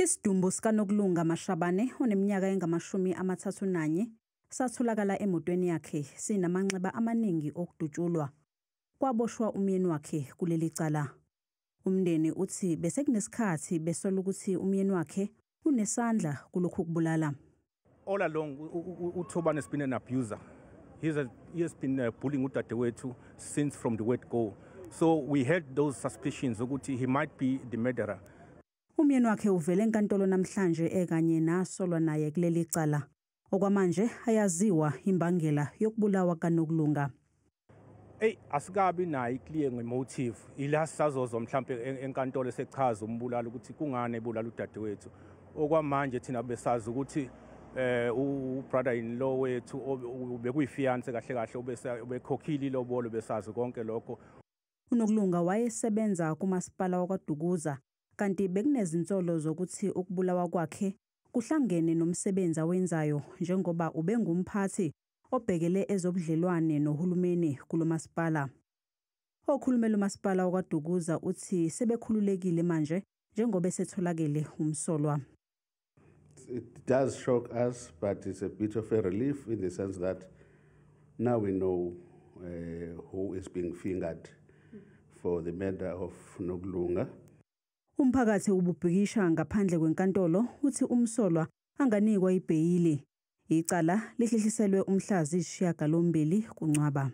Isidumbu sikaNokulunga Mashabane oneminyaka engama-31 satholakala emotweni yakhe sinamanxeba amaningi okudutshulwa. Kwaboshwa umyeni wakhe kuleli cala. Umndeni uthi bese kunesikhathi besola ukuthi umyeni wakhe unesandla kulokhu kubulala. All along uThobani has been an abuser. He has been bullying udadewethu since from the word go. So we had those suspicions ukuthi he might be the murderer. Umyeni wakhe uvele enkantolo namhlanje ekanye nasolwa naye kuleli cala. Okwamanje ayaziwa imbangela yokubulawa kaNokulunga. Asikabi nayo clear ngemotive. Ila sazozwa mhlambe enkantolo esechaza umbulalo ukuthi kungane ebulala udadewethu. Okwamanje thina besazi ukuthi ubrother in law wethu bekuyifiance kahle kahle obekhokhile ilobolo besazi konke lokho. uNokulunga wayesebenza kumasipala wakwaDukuza kanti bekunezinsolo zokuthi ukubulawa kwakhe kuhlangene nomsebenzi awenzayo njengoba ubengumphathi obhekele ezobudlelwane nohulumeni kulomasipala. Okhulumela umasipala wakwaDukuza uthi sebekhululekile manje njengoba esetholakele umsolwa. It does shock us, but it's a bit of a relief in the sense that now we know who is being fingered for the murder of Nokulunga. Umphakathi ububhikisha ngaphandle kwenkantolo uthi umsolwa anganikwa ibheyili. Icala lihlehliselwe umhla ziyisishiyagalombili kuNcwaba.